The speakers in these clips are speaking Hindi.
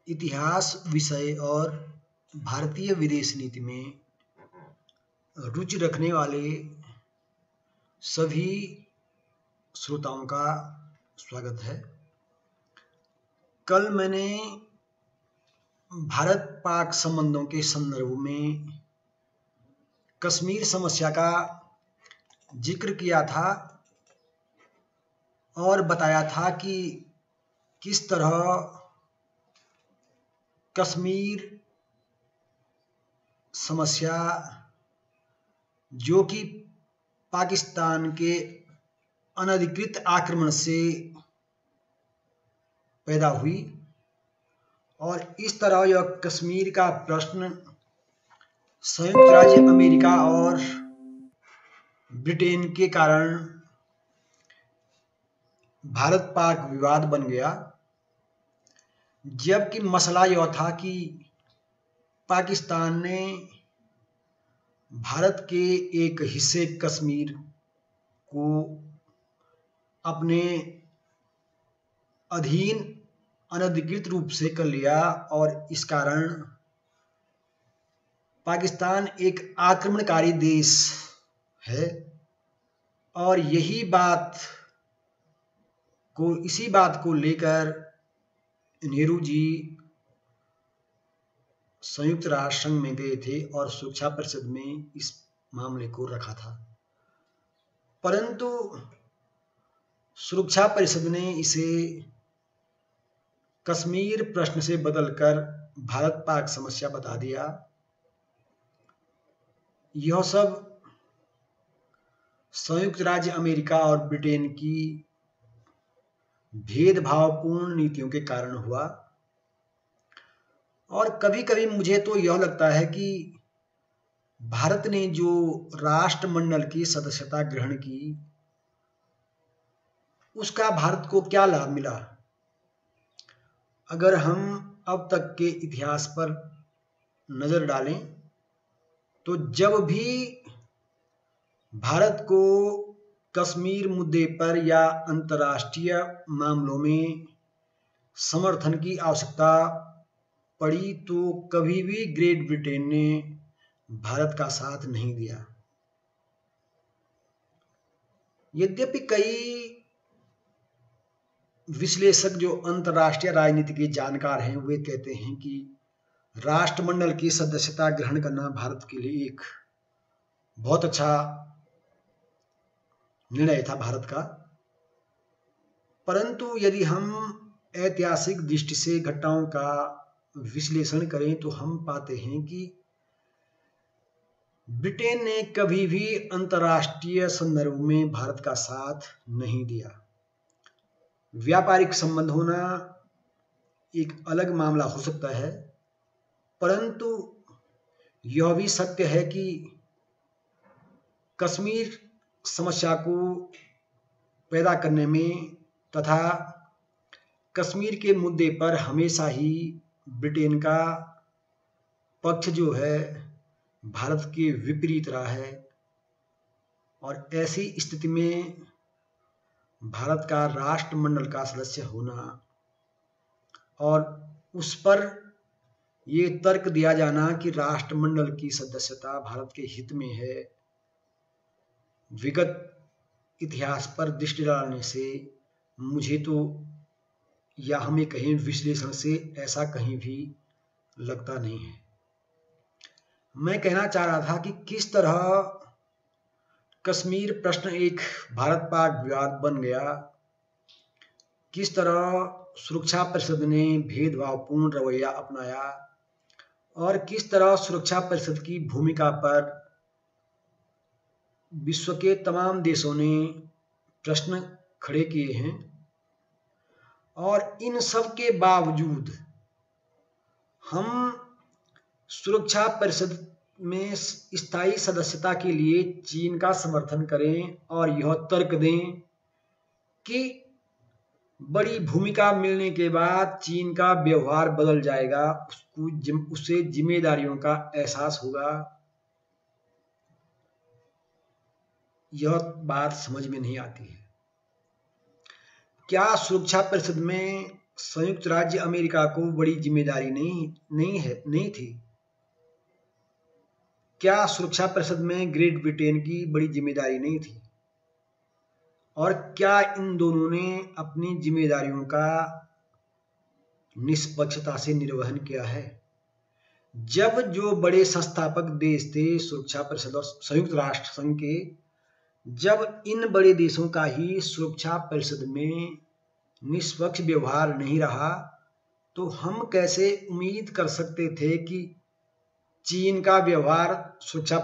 इतिहास विषय और भारतीय विदेश नीति में रुचि रखने वाले सभी श्रोताओं का स्वागत है। कल मैंने भारत पाक संबंधों के संदर्भ में कश्मीर समस्या का जिक्र किया था और बताया था कि किस तरह कश्मीर समस्या जो कि पाकिस्तान के अनधिकृत आक्रमण से पैदा हुई और इस तरह यह कश्मीर का प्रश्न संयुक्त राज्य अमेरिका और ब्रिटेन के कारण भारत पाक विवाद बन गया, जबकि मसला यह था कि पाकिस्तान ने भारत के एक हिस्से कश्मीर को अपने अधीन अनधिकृत रूप से कर लिया और इस कारण पाकिस्तान एक आक्रमणकारी देश है। और इसी बात को लेकर नेहरू जी संयुक्त राष्ट्र संघ में गए थे और सुरक्षा परिषद में इस मामले को रखा था, परंतु सुरक्षा परिषद ने इसे कश्मीर प्रश्न से बदलकर भारत पाक समस्या बता दिया। यह सब संयुक्त राज्य अमेरिका और ब्रिटेन की भेदभावपूर्ण नीतियों के कारण हुआ। और कभी कभी मुझे तो यह लगता है कि भारत ने जो राष्ट्रमंडल की सदस्यता ग्रहण की, उसका भारत को क्या लाभ मिला। अगर हम अब तक के इतिहास पर नजर डालें तो जब भी भारत को कश्मीर मुद्दे पर या अंतर्राष्ट्रीय मामलों में समर्थन की आवश्यकता पड़ी तो कभी भी ग्रेट ब्रिटेन ने भारत का साथ नहीं दिया। यद्यपि कई विश्लेषक जो अंतर्राष्ट्रीय राजनीति के जानकार हैं वे कहते हैं कि राष्ट्रमंडल की सदस्यता ग्रहण करना भारत के लिए एक बहुत अच्छा निर्णय था भारत का, परंतु यदि हम ऐतिहासिक दृष्टि से घटनाओं का विश्लेषण करें तो हम पाते हैं कि ब्रिटेन ने कभी भी अंतर्राष्ट्रीय संदर्भ में भारत का साथ नहीं दिया। व्यापारिक संबंध होना एक अलग मामला हो सकता है, परंतु यह भी सत्य है कि कश्मीर समस्या को पैदा करने में तथा कश्मीर के मुद्दे पर हमेशा ही ब्रिटेन का पक्ष जो है भारत के विपरीत रहा है। और ऐसी स्थिति में भारत का राष्ट्रमंडल का सदस्य होना और उस पर ये तर्क दिया जाना कि राष्ट्रमंडल की सदस्यता भारत के हित में है, विगत इतिहास पर दृष्टि डालने से मुझे तो या हमें कहीं विश्लेषण से ऐसा कहीं भी लगता नहीं है। मैं कहना चाह रहा था कि किस तरह कश्मीर प्रश्न एक भारत पाक विवाद बन गया, किस तरह सुरक्षा परिषद ने भेदभावपूर्ण रवैया अपनाया और किस तरह सुरक्षा परिषद की भूमिका पर विश्व के तमाम देशों ने प्रश्न खड़े किए हैं। और इन सब के बावजूद हम सुरक्षा परिषद में स्थायी सदस्यता के लिए चीन का समर्थन करें और यह तर्क दें कि बड़ी भूमिका मिलने के बाद चीन का व्यवहार बदल जाएगा, उसे जिम्मेदारियों का एहसास होगा। यह बात समझ में नहीं आती है। क्या सुरक्षा परिषद में संयुक्त राज्य अमेरिका को बड़ी जिम्मेदारी नहीं थी? क्या सुरक्षा परिषद में ग्रेट ब्रिटेन की बड़ी जिम्मेदारी नहीं थी? और क्या इन दोनों ने अपनी जिम्मेदारियों का निष्पक्षता से निर्वहन किया है? जब जो बड़े संस्थापक देश थे सुरक्षा परिषद और संयुक्त राष्ट्र संघ के, जब इन बड़े देशों का ही सुरक्षा परिषद में निष्पक्ष व्यवहार नहीं रहा, तो हम कैसे उम्मीद कर सकते थे कि चीन का व्यवहार सुरक्षा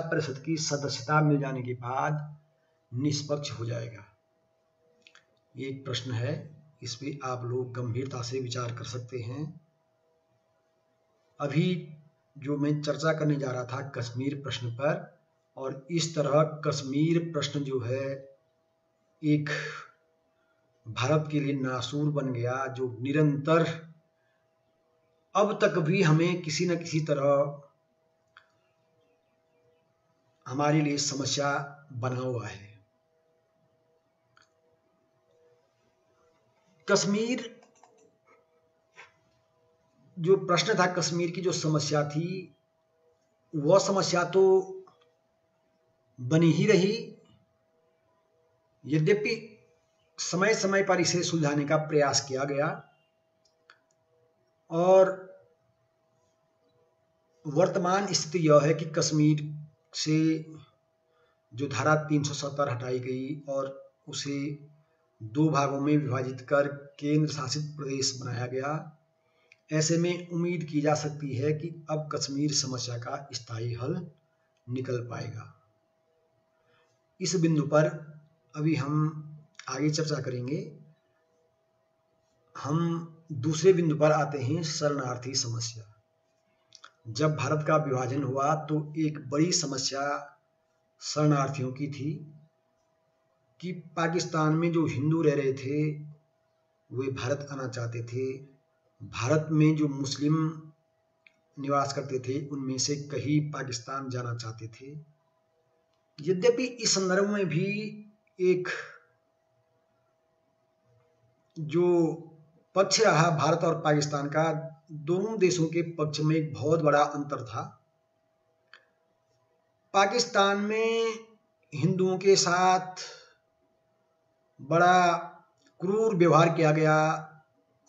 परिषद की सदस्यता मिल जाने के बाद निष्पक्ष हो जाएगा? ये एक प्रश्न है, इस पे आप लोग गंभीरता से विचार कर सकते हैं। अभी जो मैं चर्चा करने जा रहा था कश्मीर प्रश्न पर, और इस तरह कश्मीर प्रश्न जो है एक भारत के लिए नासूर बन गया, जो निरंतर अब तक भी हमें किसी न किसी तरह हमारे लिए समस्या बना हुआ है। कश्मीर जो प्रश्न था, कश्मीर की जो समस्या थी, वह समस्या तो बनी ही रही, यद्यपि समय समय पर इसे सुलझाने का प्रयास किया गया, और वर्तमान स्थिति यह है कि कश्मीर से जो धारा 370 हटाई गई और उसे 2 भागों में विभाजित कर केंद्र शासित प्रदेश बनाया गया, ऐसे में उम्मीद की जा सकती है कि अब कश्मीर समस्या का स्थायी हल निकल पाएगा। इस बिंदु पर अभी हम आगे चर्चा करेंगे। हम दूसरे बिंदु पर आते हैं, शरणार्थी समस्या। जब भारत का विभाजन हुआ तो एक बड़ी समस्या शरणार्थियों की थी कि पाकिस्तान में जो हिंदू रह रहे थे वे भारत आना चाहते थे। भारत में जो मुस्लिम निवास करते थे उनमें से कई पाकिस्तान जाना चाहते थे। यद्यपि इस संदर्भ में भी एक जो पक्ष रहा भारत और पाकिस्तान का, दोनों देशों के पक्ष में एक बहुत बड़ा अंतर था। पाकिस्तान में हिंदुओं के साथ बड़ा क्रूर व्यवहार किया गया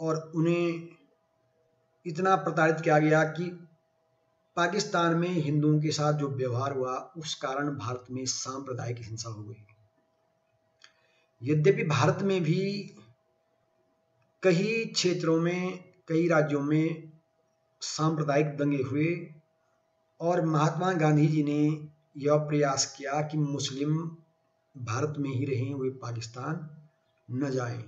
और उन्हें इतना प्रताड़ित किया गया कि पाकिस्तान में हिंदुओं के साथ जो व्यवहार हुआ उस कारण भारत में सांप्रदायिक हिंसा हो गई। यद्यपि भारत में भी कई क्षेत्रों में, कई राज्यों में सांप्रदायिक दंगे हुए और महात्मा गांधी जी ने यह प्रयास किया कि मुस्लिम भारत में ही रहें, वे पाकिस्तान न जाएं।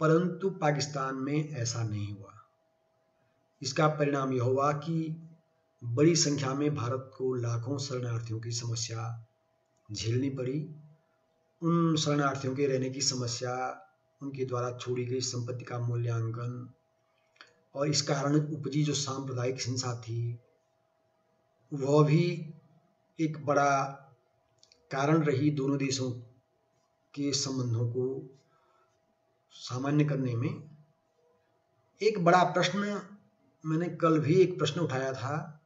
परंतु पाकिस्तान में ऐसा नहीं हुआ। इसका परिणाम यह हुआ कि बड़ी संख्या में भारत को लाखों शरणार्थियों की समस्या झेलनी पड़ी। उन शरणार्थियों के रहने की समस्या, उनके द्वारा छोड़ी गई संपत्ति का मूल्यांकन, और इस कारण उपजी जो सांप्रदायिक हिंसा थी वह भी एक बड़ा कारण रही दोनों देशों के संबंधों को सामान्य करने में। एक बड़ा प्रश्न, मैंने कल भी एक प्रश्न उठाया था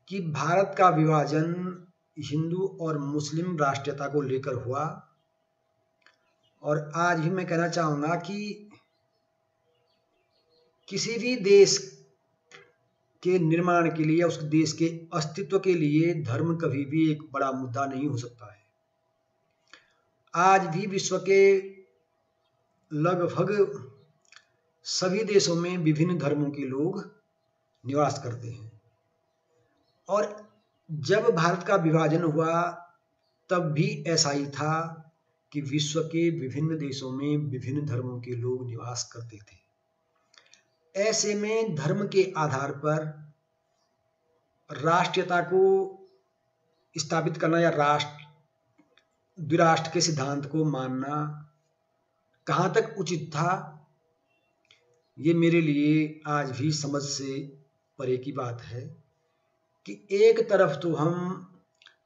कि भारत का विभाजन हिंदू और मुस्लिम राष्ट्रीयता को लेकर हुआ, और आज भी मैं कहना चाहूँगा कि किसी भी देश के निर्माण के लिए, उस देश के अस्तित्व के लिए धर्म कभी भी एक बड़ा मुद्दा नहीं हो सकता है। आज भी विश्व के लगभग सभी देशों में विभिन्न धर्मों के लोग निवास करते हैं, और जब भारत का विभाजन हुआ तब भी ऐसा ही था कि विश्व के विभिन्न देशों में विभिन्न धर्मों के लोग निवास करते थे। ऐसे में धर्म के आधार पर राष्ट्रीयता को स्थापित करना या द्विराष्ट्र के सिद्धांत को मानना कहाँ तक उचित था, ये मेरे लिए आज भी समझ से परे की बात है कि एक तरफ तो हम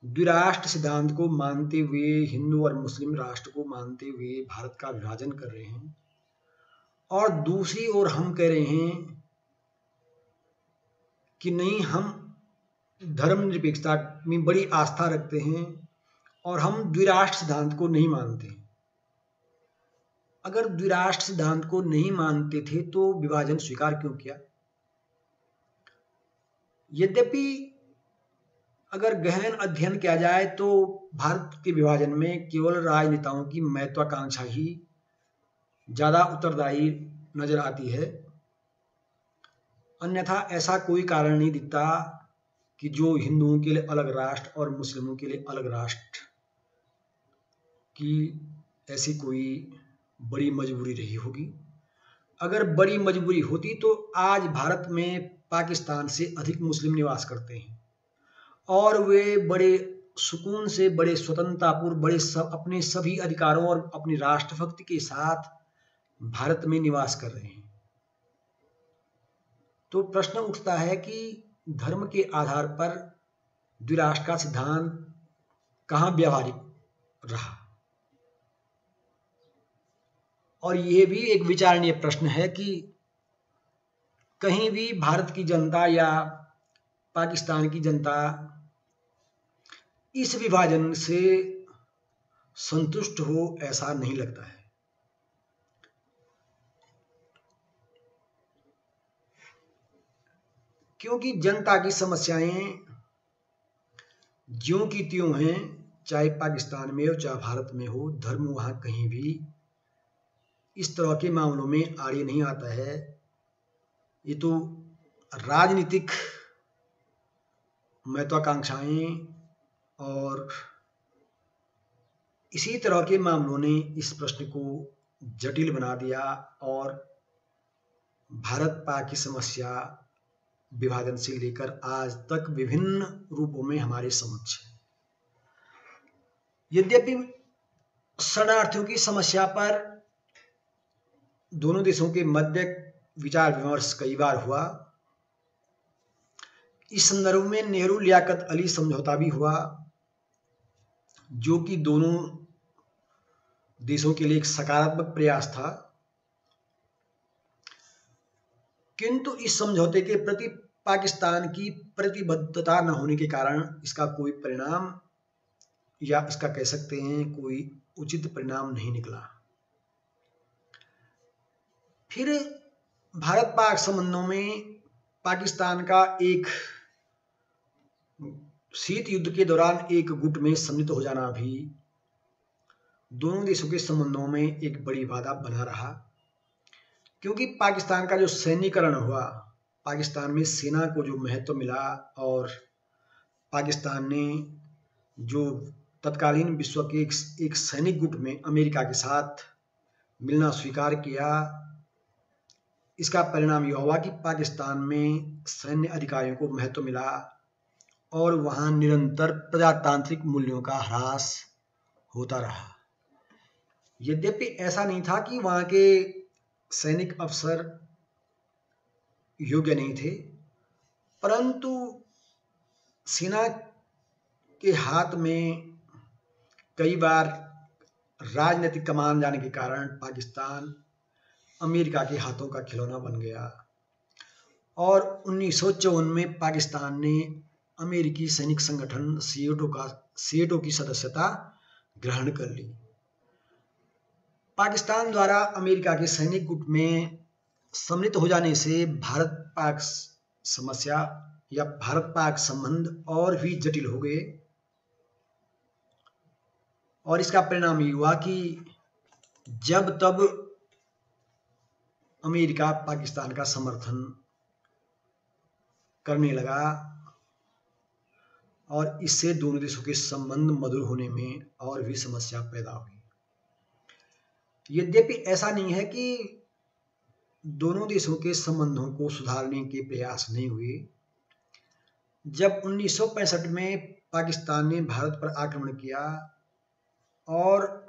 द्विराष्ट्र सिद्धांत को मानते हुए, हिंदू और मुस्लिम राष्ट्र को मानते हुए भारत का विभाजन कर रहे हैं, और दूसरी ओर हम कह रहे हैं कि नहीं, हम धर्मनिरपेक्षता में बड़ी आस्था रखते हैं और हम द्विराष्ट्र सिद्धांत को नहीं मानते। अगर द्विराष्ट्र सिद्धांत को नहीं मानते थे तो विभाजन स्वीकार क्यों किया? यद्यपि अगर गहन अध्ययन किया जाए तो भारत के विभाजन में केवल राजनेताओं की महत्वाकांक्षा ही ज्यादा उत्तरदायी नजर आती है, अन्यथा ऐसा कोई कारण नहीं दिखता कि जो हिंदुओं के लिए अलग राष्ट्र और मुस्लिमों के लिए अलग राष्ट्र की ऐसी कोई बड़ी मजबूरी रही होगी। अगर बड़ी मजबूरी होती तो आज भारत में पाकिस्तान से अधिक मुस्लिम निवास करते हैं और वे बड़े सुकून से, बड़े स्वतंत्रतापूर्व, अपने सभी अधिकारों और अपनी राष्ट्रभक्ति के साथ भारत में निवास कर रहे हैं। तो प्रश्न उठता है कि धर्म के आधार पर द्विराष्ट्र का सिद्धांत कहाँ व्यावहारिक रहा? और यह भी एक विचारणीय प्रश्न है कि कहीं भी भारत की जनता या पाकिस्तान की जनता इस विभाजन से संतुष्ट हो, ऐसा नहीं लगता है। क्योंकि जनता की समस्याएं ज्यों की त्यों हैं, चाहे पाकिस्तान में हो चाहे भारत में हो, धर्म वहां कहीं भी इस तरह के मामलों में आड़े नहीं आता है। ये तो राजनीतिक महत्वाकांक्षाएं और इसी तरह के मामलों ने इस प्रश्न को जटिल बना दिया और भारत पाक की समस्या विभाजन से लेकर आज तक विभिन्न रूपों में हमारे समक्ष है। यद्यपि शरणार्थियों की समस्या पर दोनों देशों के मध्य विचार विमर्श कई बार हुआ। इस संदर्भ में नेहरू लियाकत अली समझौता भी हुआ, जो कि दोनों देशों के लिए एक सकारात्मक प्रयास था, किंतु इस समझौते के प्रति पाकिस्तान की प्रतिबद्धता न होने के कारण इसका कोई परिणाम, या इसका कह सकते हैं कोई उचित परिणाम नहीं निकला। फिर भारत पाक संबंधों में पाकिस्तान का एक शीत युद्ध के दौरान एक गुट में सम्मिलित हो जाना भी दोनों देशों के संबंधों में एक बड़ी बाधा बना रहा, क्योंकि पाकिस्तान का जो सैन्यीकरण हुआ, पाकिस्तान में सेना को जो महत्व मिला और पाकिस्तान ने जो तत्कालीन विश्व के एक सैनिक गुट में अमेरिका के साथ मिलना स्वीकार किया, इसका परिणाम यह हुआ कि पाकिस्तान में सैन्य अधिकारियों को महत्व मिला और वहां निरंतर प्रजातांत्रिक मूल्यों का ह्रास होता रहा। यद्यपि ऐसा नहीं था कि वहां के सैनिक अफसर योग्य नहीं थे, परंतु सेना के हाथ में कई बार राजनीतिक कमान जाने के कारण पाकिस्तान अमेरिका के हाथों का खिलौना बन गया और 1954 में पाकिस्तान ने अमेरिकी सैनिक संगठन सीएटो की सदस्यता ग्रहण कर ली। पाकिस्तान द्वारा अमेरिका के सैनिक गुट में सम्मिलित हो जाने से भारत पाक समस्या या भारत पाक संबंध और भी जटिल हो गए और इसका परिणाम ये हुआ कि जब तब अमेरिका पाकिस्तान का समर्थन करने लगा और इससे दोनों देशों के संबंध मधुर होने में और भी समस्या पैदा हुई। यद्यपि ऐसा नहीं है कि दोनों देशों के संबंधों को सुधारने के प्रयास नहीं हुए। जब 1965 में पाकिस्तान ने भारत पर आक्रमण किया और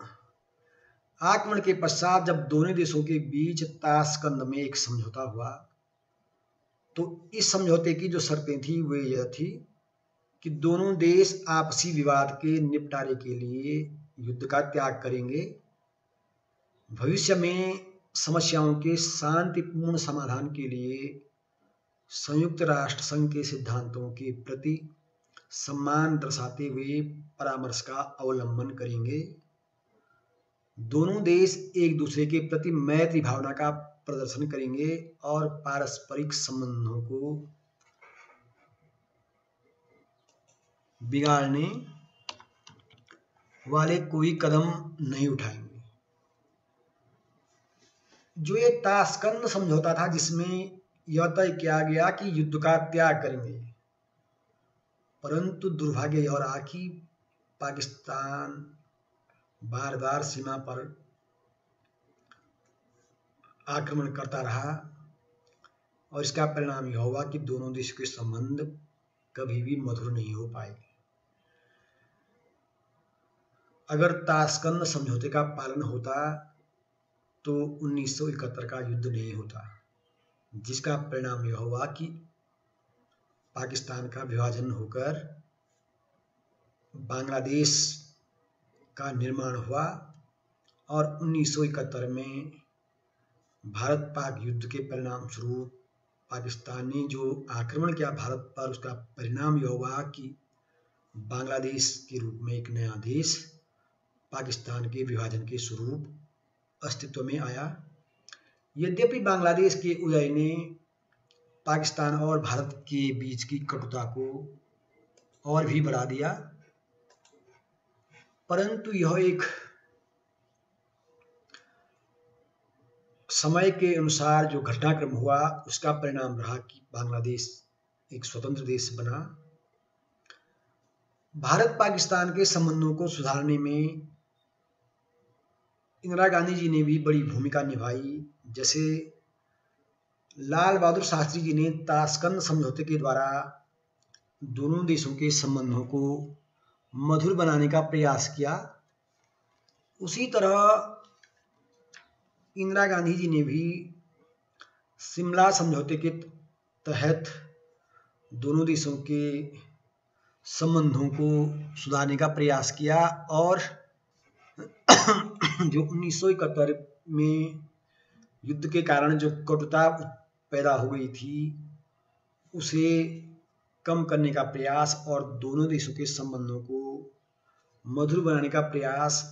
आक्रमण के पश्चात जब दोनों देशों के बीच ताशकंद में एक समझौता हुआ, तो इस समझौते की जो शर्तें थी वे यह थी कि दोनों देश आपसी विवाद के निपटारे के लिए युद्ध का त्याग करेंगे। भविष्य में समस्याओं के शांतिपूर्ण समाधान के लिए संयुक्त राष्ट्र संघ के सिद्धांतों के प्रति सम्मान दर्शाते हुए परामर्श का अवलंबन करेंगे। दोनों देश एक दूसरे के प्रति मैत्री भावना का प्रदर्शन करेंगे और पारस्परिक संबंधों को बिगाड़ने वाले कोई कदम नहीं उठाएंगे। जो ये ताशकंद समझौता था, जिसमें यह तय किया गया कि युद्ध का त्याग करेंगे, परंतु दुर्भाग्य यह रहा कि पाकिस्तान बार बार सीमा पर आक्रमण करता रहा और इसका परिणाम यह हुआ कि दोनों देशों के संबंध कभी भी मधुर नहीं हो पाए। अगर ताशकंद समझौते का पालन होता तो 1971 का युद्ध नहीं होता, जिसका परिणाम यह हुआ कि पाकिस्तान का विभाजन होकर बांग्लादेश का निर्माण हुआ और 1971 में भारत पाक युद्ध के परिणाम स्वरूप पाकिस्तान ने जो आक्रमण किया भारत पर, उसका परिणाम यह हुआ कि बांग्लादेश के रूप में एक नया देश पाकिस्तान के विभाजन के स्वरूप अस्तित्व में आया। यद्यपि बांग्लादेश के उदय ने पाकिस्तान और भारत के बीच की कटुता को और भी बढ़ा दिया, परंतु यह एक समय के अनुसार जो घटनाक्रम हुआ उसका परिणाम रहा कि बांग्लादेश एक स्वतंत्र देश बना। भारत पाकिस्तान के संबंधों को सुधारने में इंदिरा गांधी जी ने भी बड़ी भूमिका निभाई। जैसे लाल बहादुर शास्त्री जी ने ताशकंद समझौते के द्वारा दोनों देशों के संबंधों को मधुर बनाने का प्रयास किया, उसी तरह इंदिरा गांधी जी ने भी शिमला समझौते के तहत दोनों देशों के संबंधों को सुधारने का प्रयास किया और जो 1971 में युद्ध के कारण जो कटुता पैदा हो गई थी उसे कम करने का प्रयास और दोनों देशों के संबंधों को मधुर बनाने का प्रयास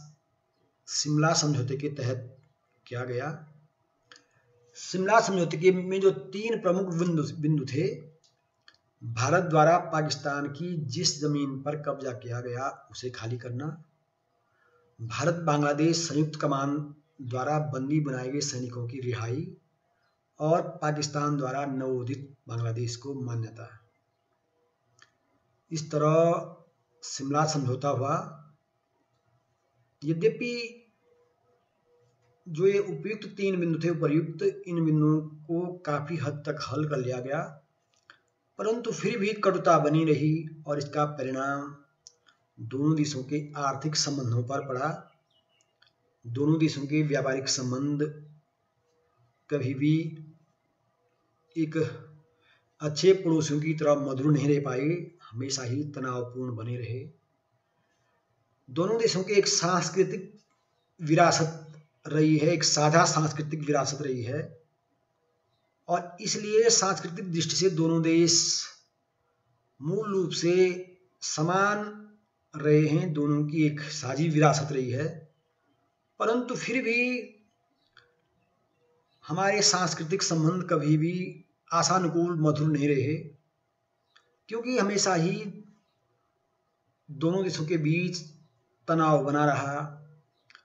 शिमला समझौते के तहत किया गया। शिमला समझौते के में जो 3 प्रमुख बिंदु थे, भारत द्वारा पाकिस्तान की जिस जमीन पर कब्जा किया गया उसे खाली करना, भारत बांग्लादेश संयुक्त कमान द्वारा बंदी बनाए गए सैनिकों की रिहाई और पाकिस्तान द्वारा नवोदित बांग्लादेश को मान्यता। इस तरह शिमला समझौता हुआ। यद्यपि जो ये उपयुक्त 3 बिंदु थे, उपर्युक्त इन बिंदुओं को काफी हद तक हल कर लिया गया, परंतु फिर भी कटुता बनी रही और इसका परिणाम दोनों देशों के आर्थिक संबंधों पर पड़ा। दोनों देशों के व्यापारिक संबंध कभी भी एक अच्छे पड़ोसियों की तरह मधुर नहीं रह पाए, हमेशा ही तनावपूर्ण बने रहे। दोनों देशों के एक सांस्कृतिक विरासत रही है, एक साझा सांस्कृतिक विरासत रही है और इसलिए सांस्कृतिक दृष्टि से दोनों देश मूल रूप से समान रहे हैं। दोनों की एक साझी विरासत रही है, परंतु फिर भी हमारे सांस्कृतिक संबंध कभी भी आशानुकूल मधुर नहीं रहे, क्योंकि हमेशा ही दोनों देशों के बीच तनाव बना रहा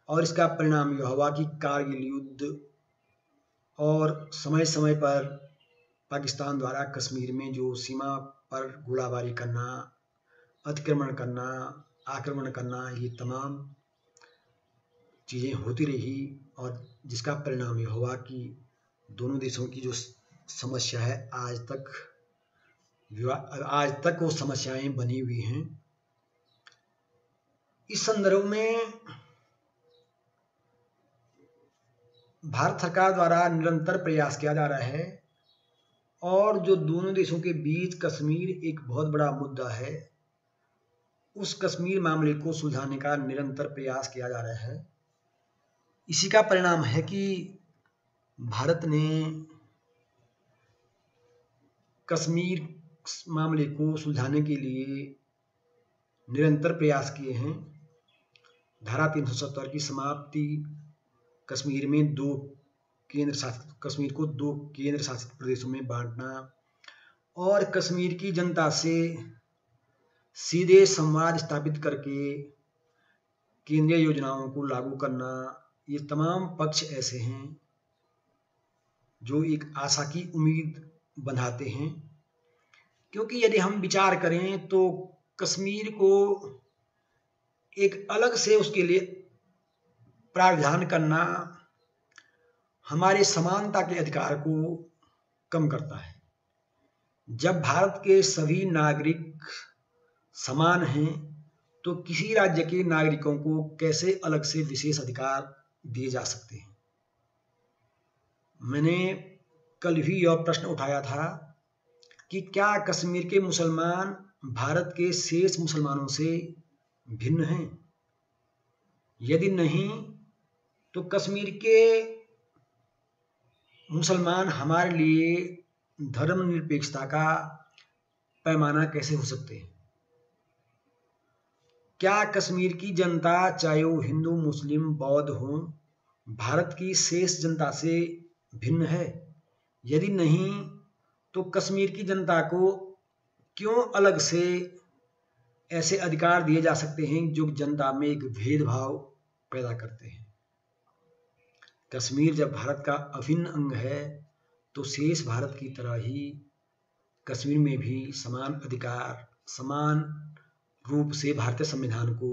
और इसका परिणाम यह हुआ कि कारगिल युद्ध और समय समय पर पाकिस्तान द्वारा कश्मीर में जो सीमा पर गोलाबारी करना, अतिक्रमण करना, आक्रमण करना, ये तमाम चीज़ें होती रही और जिसका परिणाम यह हुआ कि दोनों देशों की जो समस्या है आज तक वो समस्याएं बनी हुई हैं। इस संदर्भ में भारत सरकार द्वारा निरंतर प्रयास किया जा रहा है और जो दोनों देशों के बीच कश्मीर एक बहुत बड़ा मुद्दा है, उस कश्मीर मामले को सुलझाने का निरंतर प्रयास किया जा रहा है। इसी का परिणाम है कि भारत ने कश्मीर मामले को सुलझाने के लिए निरंतर प्रयास किए हैं। धारा 370 की समाप्ति, कश्मीर को 2 केंद्र शासित प्रदेशों में बांटना और कश्मीर की जनता से सीधे संवाद स्थापित करके केंद्रीय योजनाओं को लागू करना, ये तमाम पक्ष ऐसे हैं जो एक आशा की उम्मीद बंधाते हैं। क्योंकि यदि हम विचार करें तो कश्मीर को एक अलग से उसके लिए प्रावधान करना हमारे समानता के अधिकार को कम करता है। जब भारत के सभी नागरिक समान हैं तो किसी राज्य के नागरिकों को कैसे अलग से विशेष अधिकार दिए जा सकते हैं। मैंने कल भी यह प्रश्न उठाया था कि क्या कश्मीर के मुसलमान भारत के शेष मुसलमानों से भिन्न हैं? यदि नहीं तो कश्मीर के मुसलमान हमारे लिए धर्मनिरपेक्षता का पैमाना कैसे हो सकते हैं? क्या कश्मीर की जनता, चाहे वो हिंदू, मुस्लिम, बौद्ध हो, भारत की शेष जनता से भिन्न है? यदि नहीं तो कश्मीर की जनता को क्यों अलग से ऐसे अधिकार दिए जा सकते हैं जो जनता में एक भेदभाव पैदा करते हैं? कश्मीर जब भारत का अभिन्न अंग है तो शेष भारत की तरह ही कश्मीर में भी समान अधिकार, समान रूप से भारतीय संविधान को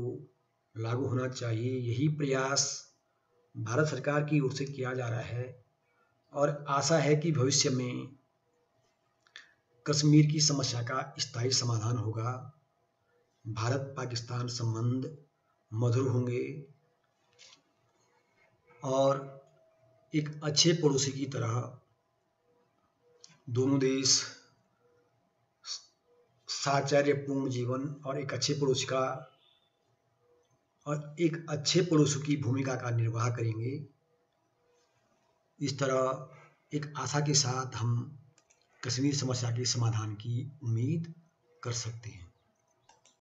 लागू होना चाहिए। यही प्रयास भारत सरकार की ओर से किया जा रहा है और आशा है कि भविष्य में कश्मीर की समस्या का स्थायी समाधान होगा। भारत पाकिस्तान संबंध मधुर होंगे और एक अच्छे पड़ोसी की तरह दोनों देश साहचर्यपूर्ण जीवन और एक अच्छे पड़ोसी की भूमिका का निर्वाह करेंगे। इस तरह एक आशा के साथ हम कश्मीर समस्या के समाधान की उम्मीद कर सकते हैं।